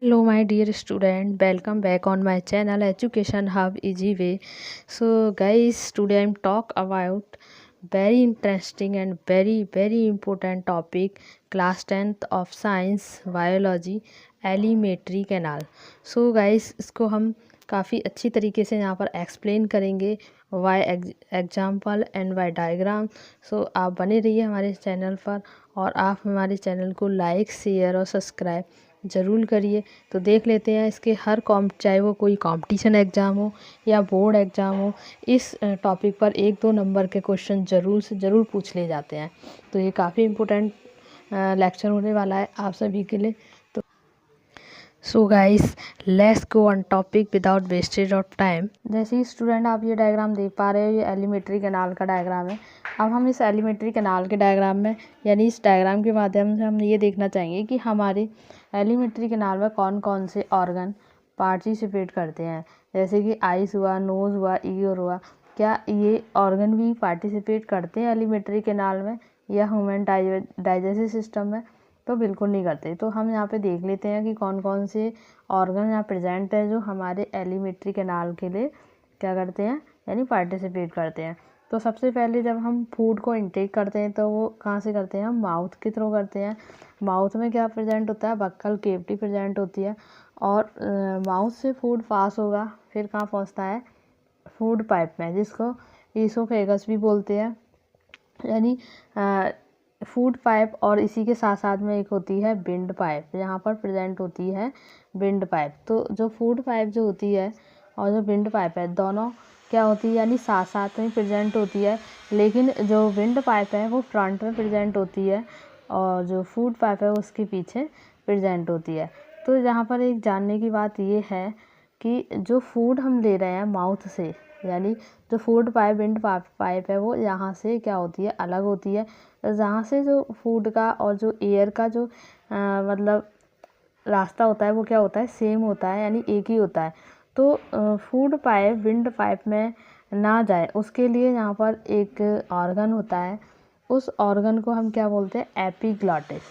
Hello, my dear student. Welcome back on my channel Education Hub Easy Way. So, guys, today I'm talk about very interesting and very important topic. Class 10th of Science Biology Alimentary Canal. So, guys, इसको हम काफ़ी अच्छी तरीके से यहाँ पर explain करेंगे why example and why diagram. So आप बने रहिए हमारे चैनल पर और आप हमारे चैनल को लाइक शेयर और सब्सक्राइब ज़रूर करिए। तो देख लेते हैं इसके हर चाहे वो कोई कंपटीशन एग्ज़ाम हो या बोर्ड एग्ज़ाम हो, इस टॉपिक पर 1-2 नंबर के क्वेश्चन ज़रूर से ज़रूर पूछ ले जाते हैं। तो ये काफ़ी इम्पोर्टेंट लेक्चर होने वाला है आप सभी के लिए। तो so guys, let's go on topic without wastage of time. जैसे ही स्टूडेंट आप ये डायग्राम देख पा रहे हो, ये एलिमेंट्री कैनाल का डायग्राम है। अब हम इस एलिमेंट्री कैनाल के डायग्राम में यानी इस डायग्राम के माध्यम से हम ये देखना चाहेंगे कि हमारे एलिमेंट्री कैनाल में कौन कौन से ऑर्गन पार्टिसिपेट करते हैं। जैसे कि आइस हुआ, नोज़ हुआ, ईयर हुआ, क्या ये ऑर्गन भी पार्टिसिपेट करते हैं एलिमेंट्री कैनाल में या ह्यूमन डाइजेस्टिव सिस्टम में? तो बिल्कुल नहीं करते। तो हम यहाँ पे देख लेते हैं कि कौन कौन से ऑर्गन यहाँ प्रेजेंट है जो हमारे एलिमेंट्री कैनाल के लिए क्या करते हैं यानी पार्टिसिपेट करते हैं। तो सबसे पहले जब हम फूड को इनटेक करते हैं तो वो कहाँ से करते हैं, हम माउथ के थ्रू करते हैं। माउथ में क्या प्रेजेंट होता है, बक्कल केविटी प्रेजेंट होती है और माउथ से फूड पास होगा, फिर कहाँ पहुँचता है, फूड पाइप में, जिसको ईसोफेगस भी बोलते हैं यानी फूड पाइप। और इसी के साथ साथ में एक होती है विंड पाइप, यहाँ पर प्रेजेंट होती है विंड पाइप। तो जो फूड पाइप जो होती है और जो विंड पाइप है, दोनों क्या होती है यानी साथ साथ में प्रेजेंट होती है, लेकिन जो विंड पाइप है वो फ्रंट में प्रेजेंट होती है और जो फूड पाइप है उसके पीछे प्रेजेंट होती है। तो यहाँ पर एक जानने की बात ये है कि जो फूड हम ले रहे हैं माउथ से, यानी जो फूड पाइप विंड पाइप है वो यहाँ से क्या होती है, अलग होती है। जहाँ से जो फूड का और जो एयर का जो मतलब रास्ता होता है वो क्या होता है, सेम होता है यानी एक ही होता है। तो फूड पाइप विंड पाइप में ना जाए उसके लिए यहाँ पर एक ऑर्गन होता है, उस ऑर्गन को हम क्या बोलते हैं, एपिग्लॉटिस।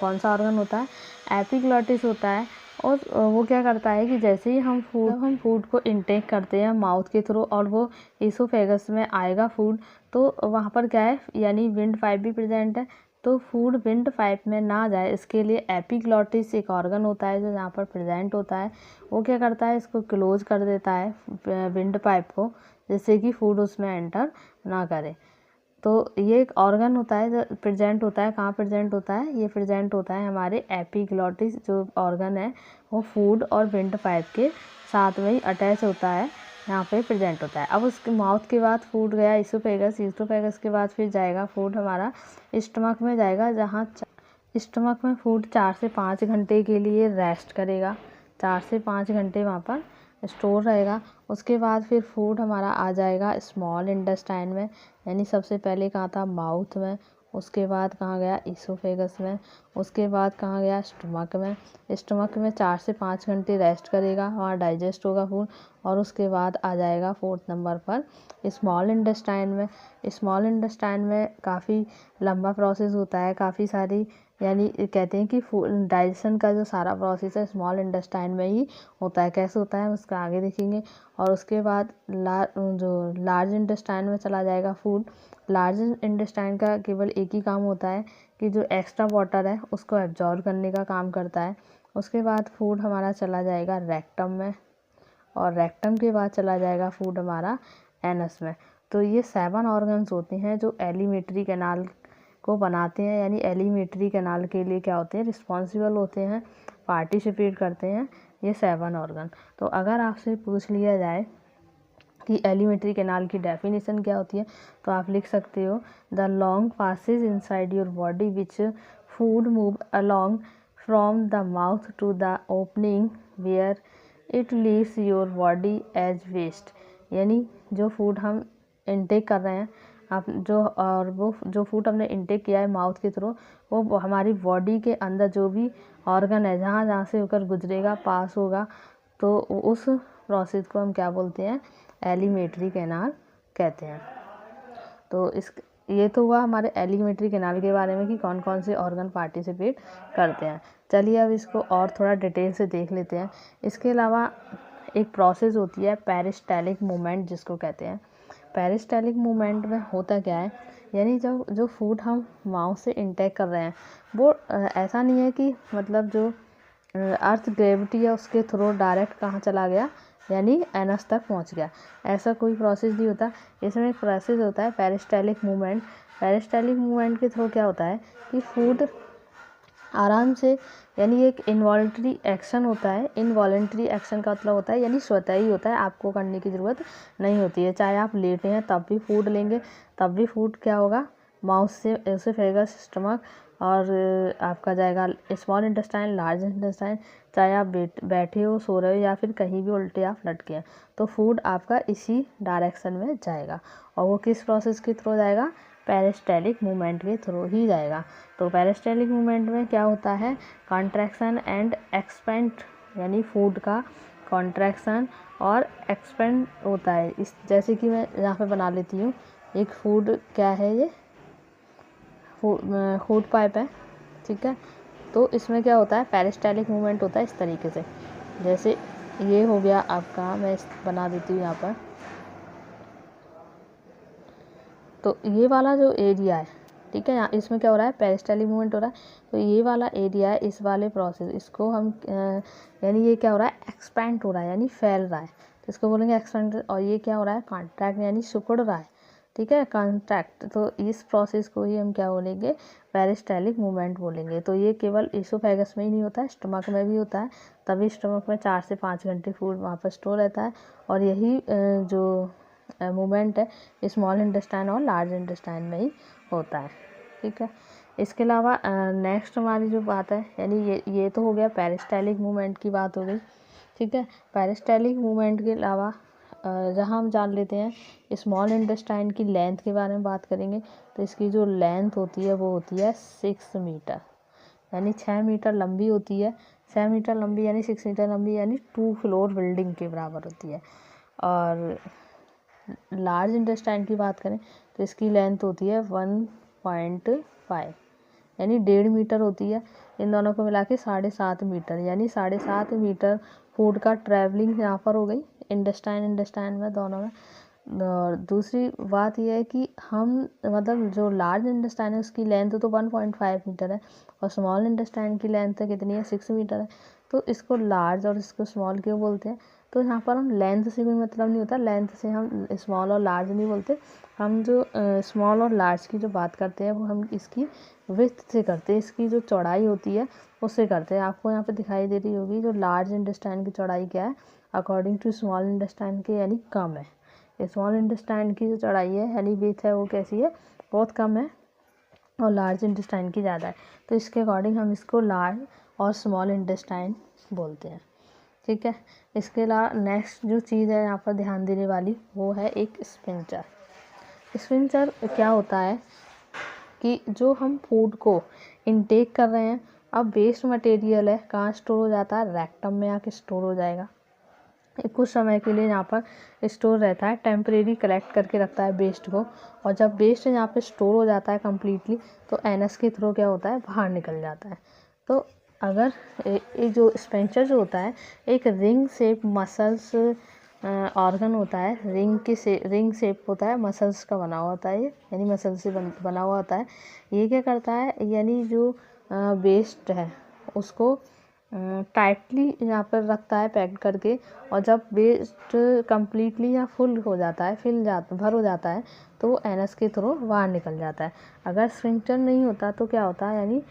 कौन सा ऑर्गन होता है, एपिग्लॉटिस होता है। और वो क्या करता है कि जैसे ही हम फूड को इनटेक करते हैं माउथ के थ्रू और वो ईसोफेगस में आएगा फूड, तो वहाँ पर क्या है यानी विंड पाइप भी प्रेजेंट है। तो फूड विंड पाइप में ना जाए इसके लिए एपिग्लॉटिस एक ऑर्गन होता है जो यहाँ पर प्रेजेंट होता है। वो क्या करता है, इसको क्लोज कर देता है विंड पाइप को, जिससे कि फूड उसमें एंटर ना करे। तो ये एक ऑर्गन होता है जो प्रेजेंट होता है, कहाँ प्रेजेंट होता है, ये प्रेजेंट होता है हमारे एपिग्लॉटिस जो ऑर्गन है वो फूड और विंड पाइप के साथ में ही अटैच होता है, यहाँ पे प्रेजेंट होता है। अब उसके माउथ के बाद फूड गया ईसोफेगस, ईसोफेगस के बाद फिर जाएगा फूड हमारा स्टमक में जाएगा, जहाँ स्टमक में फूड 4 से 5 घंटे के लिए रेस्ट करेगा, 4 से 5 घंटे वहाँ पर स्टोर रहेगा। उसके बाद फिर फूड हमारा आ जाएगा स्मॉल इंटेस्टाइन में, यानी सबसे पहले कहाँ था, माउथ में, उसके बाद कहाँ गया, ईसोफेगस में, उसके बाद कहाँ गया, स्टमक में। स्टमक में 4 से 5 घंटे रेस्ट करेगा, वहाँ डाइजेस्ट होगा फूड और उसके बाद आ जाएगा 4th नंबर पर स्मॉल इंटेस्टाइन में। स्मॉल इंटेस्टाइन में काफ़ी लंबा प्रोसेस होता है, काफ़ी सारी यानी कहते हैं कि डाइजेशन का जो सारा प्रोसेस है स्मॉल इंटेस्टाइन में ही होता है। कैसे होता है उसका आगे देखेंगे। और उसके बाद जो लार्ज इंटेस्टाइन में चला जाएगा फूड। लार्ज इंटेस्टाइन का केवल एक ही काम होता है कि जो एक्स्ट्रा वाटर है उसको एब्जॉर्ब करने का काम करता है। उसके बाद फूड हमारा चला जाएगा रेक्टम में और रेक्टम के बाद चला जाएगा फूड हमारा एनस में। तो ये 7 ऑर्गन्स होते हैं जो एलिमेंट्री कैनाल को बनाते हैं, यानी एलिमेंट्री कैनाल के लिए क्या होते हैं, रिस्पॉन्सिबल होते हैं, पार्टिसिपेट करते हैं ये 7 ऑर्गन। तो अगर आपसे पूछ लिया जाए कि एलिमेंट्री कैनाल की डेफिनेशन क्या होती है, तो आप लिख सकते हो, the long passage inside your body which food move along from the mouth to the opening where it leaves your body as waste. यानी जो फूड हम इनटेक कर रहे हैं आप वो जो फूड हमने इनटेक किया है माउथ के थ्रू, वो हमारी बॉडी के अंदर जो भी ऑर्गन है जहाँ जहाँ से होकर गुजरेगा, पास होगा, तो उस प्रोसेस को हम क्या बोलते हैं, एलिमेंट्री कैनाल कहते हैं। तो ये तो हुआ हमारे एलिमेंट्री कैनाल के बारे में कि कौन कौन से ऑर्गन पार्टिसिपेट करते हैं। चलिए अब इसको और थोड़ा डिटेल से देख लेते हैं। इसके अलावा एक प्रोसेस होती है पेरिस्टालिक मूवमेंट जिसको कहते हैं। पेरिस्टालिक मूवमेंट में होता क्या है, यानी जो फूड हम माउथ से इंटेक कर रहे हैं वो ऐसा नहीं है कि मतलब जो अर्थ ग्रेविटी है उसके थ्रू डायरेक्ट कहाँ चला गया, यानी एनस तक पहुँच गया, ऐसा कोई प्रोसेस नहीं होता। इसमें एक प्रोसेस होता है पेरिस्टालिक मूवमेंट। पेरिस्टालिक मूवमेंट के थ्रू क्या होता है कि फूड आराम से, यानी एक इनवॉलंटरी एक्शन होता है। इनवॉलंटरी एक्शन का मतलब होता है यानी स्वतः ही होता है, आपको करने की ज़रूरत नहीं होती है। चाहे आप लेटे हैं तब भी फूड लेंगे, तब भी फूड क्या होगा, माउथ से एसोफेगस, स्टमक और आपका जाएगा स्मॉल इंटेस्टाइन, लार्ज इंटेस्टाइन। चाहे आप बैठे हो, सो रहे हो या फिर कहीं भी उल्टे आप लटके हैं, तो फूड आपका इसी डायरेक्शन में जाएगा। और वो किस प्रोसेस के थ्रू जाएगा, पेरिस्टालिक मूवमेंट के थ्रू ही जाएगा। तो पेरिस्टालिक मूवमेंट में क्या होता है, कॉन्ट्रैक्शन एंड एक्सपेंड, यानी फूड का कॉन्ट्रैक्शन और एक्सपेंड होता है। इस जैसे कि मैं यहाँ पे बना लेती हूँ, एक फूड क्या है, ये फूड पाइप है, ठीक है। तो इसमें क्या होता है, पेरिस्टालिक मूवमेंट होता है इस तरीके से। जैसे ये हो गया आपका, मैं बना देती हूँ यहाँ पर। तो ये वाला जो एरिया है, ठीक है, यहाँ इसमें क्या हो रहा है, पेरिस्टालिक मूवमेंट हो रहा है। तो ये वाला एरिया है, इस वाले प्रोसेस, इसको हम यानी ये क्या हो रहा है, एक्सपैंड हो रहा है यानी फैल रहा है, तो इसको बोलेंगे एक्सपेंड। और ये क्या हो रहा है, कॉन्ट्रैक्ट यानी सिकुड़ रहा है, ठीक है, कॉन्ट्रैक्ट। तो इस प्रोसेस को ही हम क्या बोलेंगे, पेरिस्टालिक मूवमेंट बोलेंगे। तो ये केवल इसोफेगस में ही नहीं होता है, स्टमक में भी होता है। तभी स्टमक में 4 से 5 घंटे फूड वहाँ पर स्टोर रहता है। और यही जो मूवमेंट है स्मॉल इंटेस्टाइन और लार्ज इंटेस्टाइन में ही होता है, ठीक है। इसके अलावा नेक्स्ट हमारी जो बात है, यानी ये तो हो गया पेरिस्टालिक मूवमेंट की बात हो गई, ठीक है। पेरिस्टालिक मूवमेंट के अलावा जहाँ हम जान लेते हैं स्मॉल इंटेस्टाइन की लेंथ के बारे में बात करेंगे। तो इसकी जो लेंथ होती है वो होती है 6 मीटर, यानी 6 मीटर लंबी होती है। 6 मीटर लंबी यानी 6 मीटर लंबी, यानी 2 फ्लोर बिल्डिंग के बराबर होती है। और लार्ज इंटेस्टाइन की बात करें तो इसकी लेंथ होती है 1.5, यानी 1.5 मीटर होती है। इन दोनों को मिला के 7.5 मीटर, यानी 7.5 मीटर फूड का ट्रैवलिंग यहाँ पर हो गई इंटेस्टाइन में, दोनों में। और दूसरी बात यह है कि हम मतलब जो लार्ज इंटेस्टाइन है उसकी लेंथ तो 1.5 मीटर है और स्मॉल इंटेस्टाइन की लेंथ कितनी है, 6 मीटर है। तो इसको लार्ज और इसको स्मॉल क्यों बोलते हैं, तो यहाँ पर हम लेंथ से कोई मतलब नहीं होता, लेंथ से हम स्मॉल और लार्ज नहीं बोलते। हम जो स्मॉल और लार्ज की जो बात करते हैं वो हम इसकी विड्थ से करते हैं, इसकी जो चौड़ाई होती है उससे करते हैं। आपको यहाँ पे दिखाई दे रही होगी जो लार्ज इंटेस्टाइन की चौड़ाई क्या है अकॉर्डिंग टू स्मॉल इंटेस्टाइन के, यानी कम है। स्मॉल इंटेस्टाइन की जो चौड़ाई है यानी विड्थ है वो कैसी है, बहुत कम है, और लार्ज इंटेस्टाइन की ज़्यादा है। तो इसके अकॉर्डिंग हम इसको लार्ज और स्मॉल इंटेस्टाइन बोलते हैं, ठीक है। इसके अलावा नेक्स्ट जो चीज़ है यहाँ पर ध्यान देने वाली वो है एक स्फिंक्टर। स्फिंक्टर क्या होता है कि जो हम फूड को इनटेक कर रहे हैं, अब वेस्ट मटेरियल है कहाँ स्टोर हो जाता है, रेक्टम में आके स्टोर हो जाएगा। कुछ समय के लिए यहाँ पर स्टोर रहता है, टेम्परेरी कलेक्ट करके रखता है वेस्ट को। और जब वेस्ट यहाँ पे स्टोर हो जाता है कम्प्लीटली, तो एनस के थ्रू क्या होता है, बाहर निकल जाता है। तो अगर एक जो स्पेंचर जो होता है एक रिंग शेप मसल्स ऑर्गन होता है, रिंग शेप होता है, मसल्स का बना हुआ होता है ये, यानी मसल से बना हुआ होता है। ये क्या करता है, यानी जो वेस्ट है उसको टाइटली यहाँ पर रखता है पैक करके। और जब वेस्ट कम्प्लीटली या फुल हो जाता है, भर हो जाता है, तो वो एनस के थ्रू बाहर निकल जाता है। अगर स्फिंक्टर नहीं होता तो क्या होता है, यानी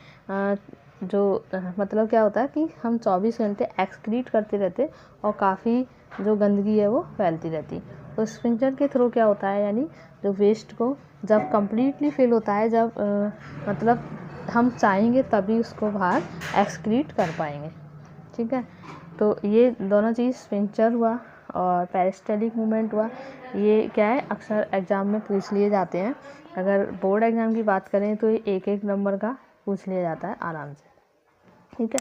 मतलब क्या होता है कि हम 24 घंटे एक्सक्रीट करते रहते और काफ़ी जो गंदगी है वो फैलती रहती। तो स्फिंक्टर के थ्रू क्या होता है, यानी जो वेस्ट को जब कम्प्लीटली फिल होता है, जब मतलब हम चाहेंगे तभी उसको बाहर एक्सक्रीट कर पाएंगे, ठीक है। तो ये दोनों चीज़ स्फिंक्टर हुआ और पेरिस्टालिक मूवमेंट हुआ, ये क्या है अक्सर एग्ज़ाम में पूछ लिए जाते हैं। अगर बोर्ड एग्ज़ाम की बात करें तो ये एक नंबर का पूछ लिया जाता है आराम से, ठीक है।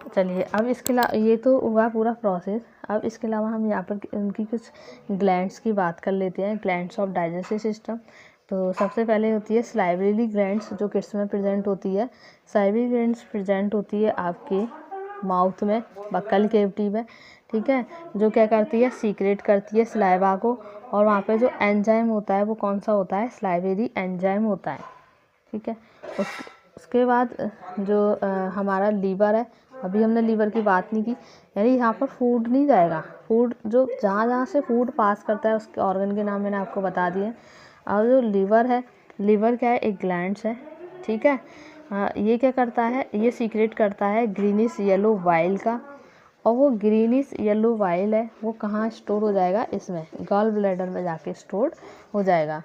चलिए अब इसके अलावा ये तो हुआ पूरा प्रोसेस। अब इसके अलावा हम यहाँ पर उनकी कुछ ग्लैंड्स की बात कर लेते हैं, ग्लैंड्स ऑफ डाइजेस्टिव सिस्टम। तो सबसे पहले होती है सलाइवरी ग्लैंड्स, जो किड्स में प्रेजेंट होती है। सलाइवरी ग्लैंड्स प्रेजेंट होती है आपके माउथ में, बक्कल कैविटी में, ठीक है, जो क्या करती है, सीक्रेट करती है सलाइवा को। और वहाँ पे जो एंजाइम होता है वो कौन सा होता है, सलाइवरी एंजाइम होता है, ठीक है। उसके बाद जो हमारा लीवर है, अभी हमने लीवर की बात नहीं की, यानी यहाँ पर फूड नहीं जाएगा, फूड जो जहाँ जहाँ से फूड पास करता है उसके ऑर्गन के नाम मैंने आपको बता दिए। और जो लीवर है, लीवर क्या है, एक ग्लैंड्स है, ठीक है। ये क्या करता है, ये सीक्रेट करता है ग्रीनिश येलो वाइल का, और वो ग्रीनिश येलो वाइल है वो कहाँ स्टोर हो जाएगा, इसमें गॉल ब्लैडर में जाके स्टोर हो जाएगा।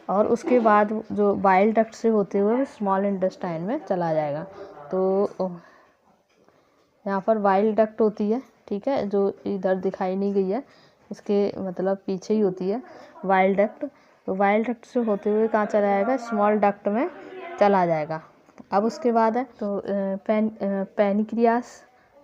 और उसके बाद जो बाइल डक्ट से होते हुए स्मॉल इंटेस्टाइन में चला जाएगा। तो यहाँ पर बाइल डक्ट होती है, ठीक है, जो इधर दिखाई नहीं गई है, इसके मतलब पीछे ही होती है बाइल डक्ट। तो बाइल डक्ट से होते हुए कहाँ चला जाएगा, स्मॉल डक्ट में चला जाएगा। अब उसके बाद है तो पैनक्रियास।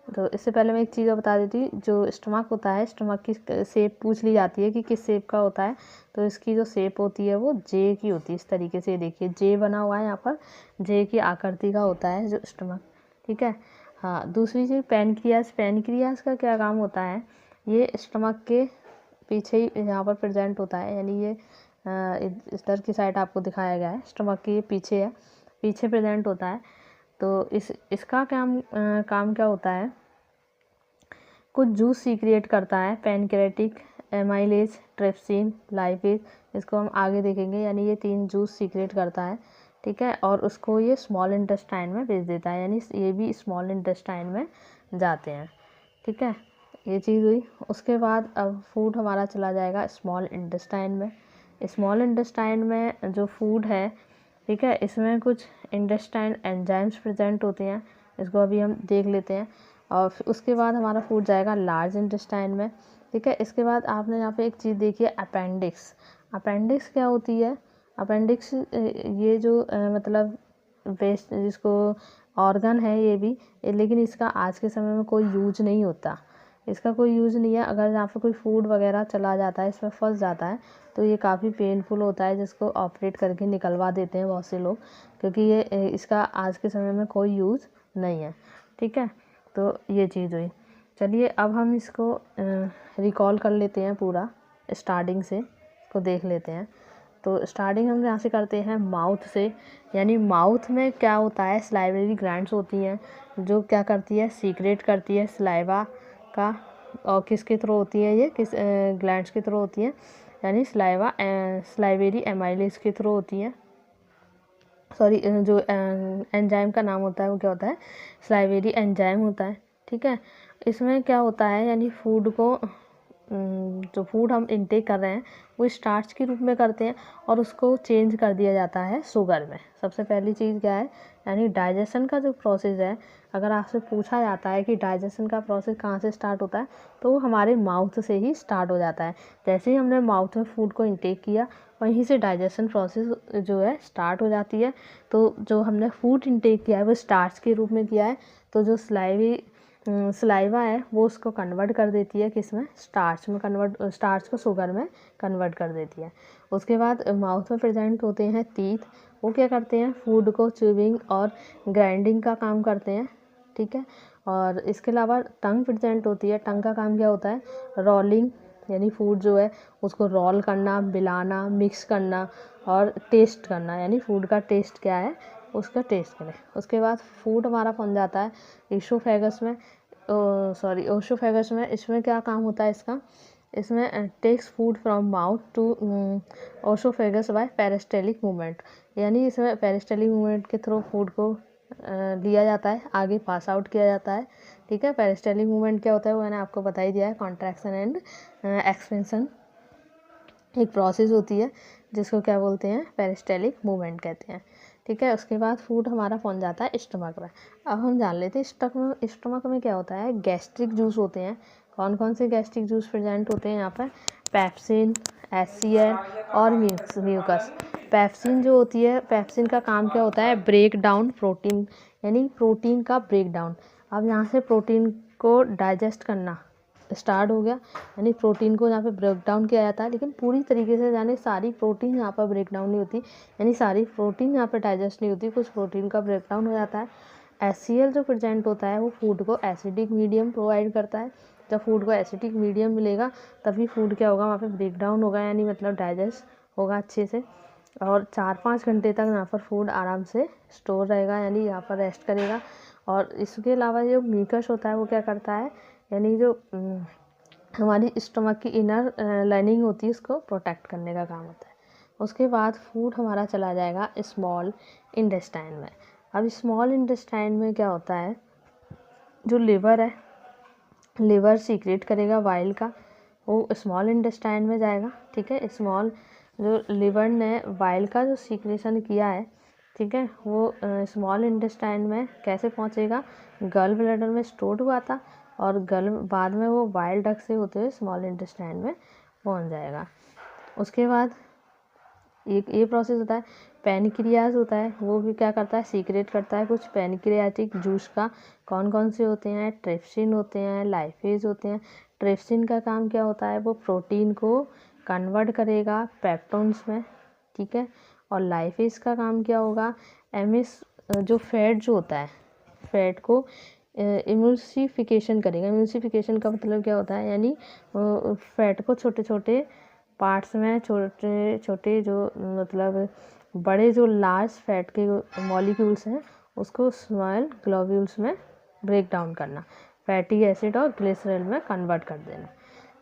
तो इससे पहले मैं एक चीज़ बता देती, जो स्टमक होता है, स्टमक की शेप पूछ ली जाती है कि किस शेप का होता है। तो इसकी जो शेप होती है वो जे की होती है, इस तरीके से देखिए जे बना हुआ है यहाँ पर, जे की आकृति का होता है जो स्टमक, ठीक है। हाँ, दूसरी चीज़ पैनक्रियास। पैनक्रियास का क्या काम होता है, ये स्टमक के पीछे ही यहाँ पर प्रेजेंट होता है, यानी ये इधर की साइड आपको दिखाया गया है, स्टमक के पीछे है, पीछे प्रेजेंट होता है। तो इसका काम क्या होता है, कुछ जूस सीक्रिएट करता है, पैनक्रेटिक, एमाइलेज, ट्रिप्सिन, लाइपेज, इसको हम आगे देखेंगे, यानी ये 3 जूस सीक्रेट करता है, ठीक है। और उसको ये स्मॉल इंटेस्टाइन में भेज देता है, यानी ये भी स्मॉल इंटेस्टाइन में जाते हैं, ठीक है, ये चीज़ हुई। उसके बाद अब फूड हमारा चला जाएगा स्मॉल इंटेस्टाइन में। स्मॉल इंटेस्टाइन में जो फूड है, ठीक है, इसमें कुछ इंटेस्टाइन एंजाइम्स प्रेजेंट होते हैं, इसको अभी हम देख लेते हैं। और फिर उसके बाद हमारा फूड जाएगा लार्ज इंटेस्टाइन में, ठीक है। इसके बाद आपने यहाँ पे एक चीज़ देखी है, अपेंडिक्स। अपेंडिक्स क्या होती है, अपेंडिक्स ये जो मतलब वेस्ट जिसको ऑर्गन है ये भी, लेकिन इसका आज के समय में कोई यूज नहीं होता, इसका कोई यूज़ नहीं है। अगर यहाँ पे कोई फूड वगैरह चला जाता है, इसमें फंस जाता है, तो ये काफ़ी पेनफुल होता है, जिसको ऑपरेट करके निकलवा देते हैं बहुत से लोग, क्योंकि ये इसका आज के समय में कोई यूज़ नहीं है, ठीक है। तो ये चीज़ हुई। चलिए अब हम इसको रिकॉल कर लेते हैं पूरा स्टार्टिंग से, इसको देख लेते हैं। तो स्टार्टिंग हम यहाँ से करते हैं माउथ से, यानी माउथ में क्या होता है, सलाइवरी ग्लैंड्स होती हैं, जो क्या करती है, सीक्रेट करती है सलाइवा का। और किसके थ्रू होती है, ये किस ग्लैंड्स के थ्रू होती है, यानी सलाइवरी एमाइलेज के थ्रू होती है। सॉरी, जो एंजाइम का नाम होता है वो क्या होता है, सलाइवरी एंजाइम होता है, ठीक है। इसमें क्या होता है, यानी फूड को जो फूड हम इनटेक कर रहे हैं वो स्टार्च के रूप में करते हैं, और उसको चेंज कर दिया जाता है शुगर में। सबसे पहली चीज़ क्या है, यानी डाइजेशन का जो प्रोसेस है, अगर आपसे पूछा जाता है कि डाइजेशन का प्रोसेस कहाँ से स्टार्ट होता है, तो वो हमारे माउथ से ही स्टार्ट हो जाता है। जैसे ही हमने माउथ में फूड को इनटेक किया, वहीं से डाइजेशन प्रोसेस जो है स्टार्ट हो जाती है। तो जो हमने फूड इनटेक किया है वो स्टार्च के रूप में किया है, तो जो सलाइवा है वो उसको कन्वर्ट कर देती है, किस में, स्टार्च में कन्वर्ट, स्टार्च को शुगर में कन्वर्ट कर देती है। उसके बाद माउथ में प्रेजेंट होते हैं टीथ, वो क्या करते हैं, फूड को च्यूइंग और ग्राइंडिंग का काम करते हैं, ठीक है। और इसके अलावा टंग प्रेजेंट होती है, टंग का काम क्या होता है, रोलिंग, यानी फूड जो है उसको रोल करना, मिलाना, मिक्स करना और टेस्ट करना, यानी फूड का टेस्ट क्या है उसका टेस्ट करें। उसके बाद फूड हमारा पहुंच जाता है ईसोफेगस में, ओसोफेगस में। इसमें क्या काम होता है इसका, इसमें takes food from mouth to oesophagus by peristaltic movement, यानी इसमें पेरिस्टेलिक मूवमेंट के थ्रू फूड को लिया जाता है, आगे पास आउट किया जाता है, ठीक है। पेरिस्टेलिक मूवमेंट क्या होता है वो मैंने आपको बता ही दिया है, कॉन्ट्रैक्शन एंड एक्सपेंशन एक प्रोसेस होती है, जिसको क्या बोलते हैं, पेरिस्टेलिक मूवमेंट कहते हैं, ठीक है। उसके बाद फूड हमारा पहुंच जाता है स्टमक में। अब हम जान लेते हैं स्टमक में क्या होता है, गैस्ट्रिक जूस होते हैं। कौन कौन से गैस्ट्रिक जूस प्रेजेंट होते हैं यहाँ पर, पेप्सिन, HCl और म्यूकस। पेप्सिन जो होती है, पेप्सिन का काम क्या होता है, ब्रेक डाउन प्रोटीन, यानी प्रोटीन का ब्रेक डाउन। अब यहाँ से प्रोटीन को डाइजेस्ट करना स्टार्ट हो गया, यानी प्रोटीन को यहाँ पे ब्रेक डाउन किया जाता है, लेकिन पूरी तरीके से यानी सारी प्रोटीन यहाँ पर ब्रेक डाउन नहीं होती, यानी सारी प्रोटीन यहाँ पे डाइजेस्ट नहीं होती, कुछ प्रोटीन का ब्रेक डाउन हो जाता है। HCl जो प्रेजेंट होता है वो फूड को एसिडिक मीडियम प्रोवाइड करता है। जब फूड को एसिडिक मीडियम मिलेगा तभी फूड क्या होगा, वहाँ पे ब्रेक डाउन होगा, यानी मतलब डाइजेस्ट होगा अच्छे से, और 4-5 घंटे तक यहाँ पर फूड आराम से स्टोर रहेगा, यानी यहाँ पर रेस्ट करेगा। और इसके अलावा जो म्यूकस होता है वो क्या करता है, यानी जो हमारी स्टमक की इनर लाइनिंग होती है उसको प्रोटेक्ट करने का काम होता है। उसके बाद फूड हमारा चला जाएगा स्मॉल इंटेस्टाइन में। अब स्मॉल इंटेस्टाइन में क्या होता है, जो लिवर है, लिवर सीक्रेट करेगा वाइल का, वो स्मॉल इंटेस्टाइन में जाएगा। ठीक है, स्मॉल जो लिवर ने वाइल का जो सीक्रेशन किया है, ठीक है, वो स्मॉल इंटेस्टाइन में कैसे पहुंचेगा, गल ब्लैडर में स्टोर हुआ था और गल बाद में वो वाइल डक्ट से होते हुए स्मॉल इंटेस्टाइन में पहुंच जाएगा। उसके बाद एक ये प्रोसेस होता है। पैनक्रियाज होता है, वो भी क्या करता है, सीक्रेट करता है कुछ पैनक्रियाटिक जूस का। कौन कौन से होते हैं, ट्रिप्सिन होते हैं, लाइपेज होते हैं। ट्रिप्सिन का काम क्या होता है, वो प्रोटीन को कन्वर्ट करेगा पेप्टोन्स में, ठीक है। और लाइपेज का काम क्या होगा, एमिस जो फैट जो होता है, फैट को इम्यूसिफिकेशन करेगा। इम्यूसिफिकेशन का मतलब क्या होता है, यानी फैट को छोटे छोटे पार्ट्स में, छोटे छोटे जो मतलब बड़े जो लार्ज फैट के मॉलिक्यूल्स हैं उसको स्मॉल ग्लोब्यूल्स में ब्रेक डाउन करना, फैटी एसिड और ग्लिसरॉल में कन्वर्ट कर देना।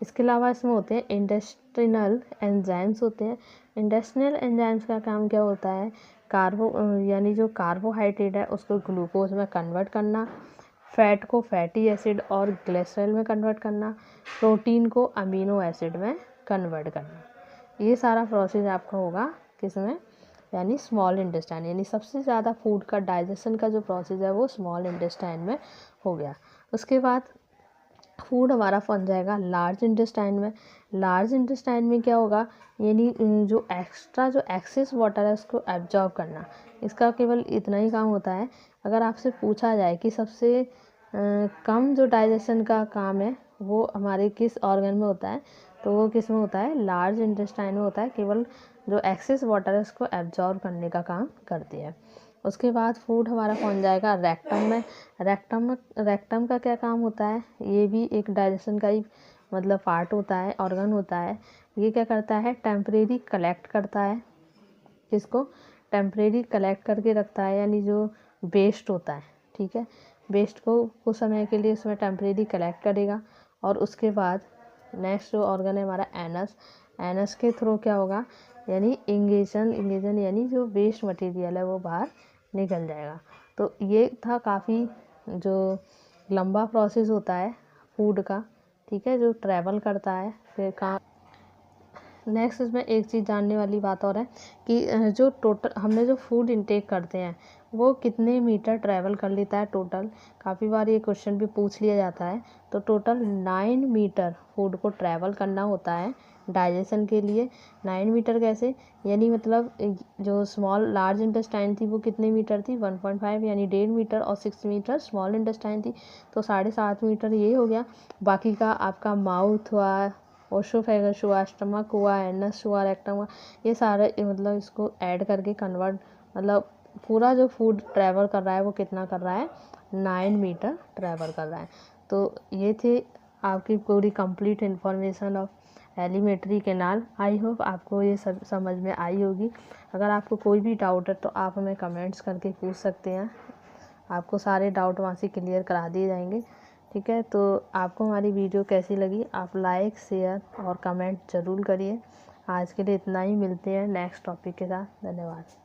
इसके अलावा इसमें होते हैं इंटेस्टिनल एंजाइम्स होते हैं। इंटेस्टिनल एंजाइम्स का काम क्या होता है, यानी जो कार्बोहाइड्रेट है उसको ग्लूकोज में कन्वर्ट करना, फैट को फैटी एसिड और ग्लिसरॉल में कन्वर्ट करना, प्रोटीन को अमीनो एसिड में कन्वर्ट करना। ये सारा प्रोसेस आपका होगा किसमें, यानी स्मॉल इंटेस्टाइन, यानी सबसे ज़्यादा फूड का डाइजेशन का जो प्रोसेस है वो स्मॉल इंटेस्टाइन में हो गया। उसके बाद फूड हमारा पहुंच जाएगा लार्ज इंटेस्टाइन में। लार्ज इंटेस्टाइन में क्या होगा, यानी जो एक्स्ट्रा जो एक्सेस वाटर है उसको एब्जॉर्ब करना। इसका केवल इतना ही काम होता है। अगर आपसे पूछा जाए कि सबसे कम जो डाइजेशन का काम है वो हमारे किस ऑर्गन में होता है, तो वो किस में होता है, लार्ज इंटेस्टाइन में होता है। केवल जो एक्सेस वाटर है उसको एब्जॉर्ब करने का काम करती है। उसके बाद फूड हमारा पहुंच जाएगा रेक्टम में। रेक्टम का क्या काम होता है, ये भी एक डाइजेशन का ही मतलब पार्ट होता है, ऑर्गन होता है। ये क्या करता है, टेम्परेरी कलेक्ट करता है, किसको, टेम्परेरी कलेक्ट करके रखता है, यानी जो वेस्ट होता है, ठीक है, वेस्ट को कुछ समय के लिए उसमें टेम्परेरी कलेक्ट करेगा। और उसके बाद नेक्स्ट जो ऑर्गन है हमारा एनस, एनस के थ्रू क्या होगा, यानी इंगेजन यानी जो वेस्ट मटेरियल है वो बाहर निकल जाएगा। तो ये था काफ़ी जो लंबा प्रोसेस होता है फूड का, ठीक है, जो ट्रैवल करता है फिर कहाँ। नेक्स्ट इसमें एक चीज़ जानने वाली बात और है कि जो टोटल हमने जो फूड इंटेक करते हैं वो कितने मीटर ट्रैवल कर लेता है टोटल। काफ़ी बार ये क्वेश्चन भी पूछ लिया जाता है। तो टोटल 9 मीटर फूड को ट्रैवल करना होता है डाइजेशन के लिए। 9 मीटर कैसे, यानी मतलब जो स्मॉल लार्ज इंटेस्टाइन थी वो कितने मीटर थी, 1.5 यानी 1.5 मीटर, और 6 मीटर स्मॉल इंटेस्टाइन थी, तो 7.5 मीटर ये हो गया। बाकी का आपका माउथ हुआ, ओसोफेगस हुआ, स्टमक हुआ, एनस हुआ, रेक्टम हुआ, ये सारे मतलब इसको ऐड करके कन्वर्ट मतलब पूरा जो फूड ट्रैवल कर रहा है वो कितना कर रहा है, 9 मीटर ट्रैवल कर रहा है। तो ये थी आपकी पूरी complete information of alimentary canal. I hope आपको ये सब समझ में आई होगी। अगर आपको कोई भी डाउट है तो आप हमें कमेंट्स करके पूछ सकते हैं, आपको सारे डाउट वहाँ से क्लियर करा दिए जाएंगे, ठीक है। तो आपको हमारी वीडियो कैसी लगी, आप लाइक शेयर और कमेंट ज़रूर करिए। आज के लिए इतना ही, मिलते हैं नेक्स्ट टॉपिक के साथ। धन्यवाद।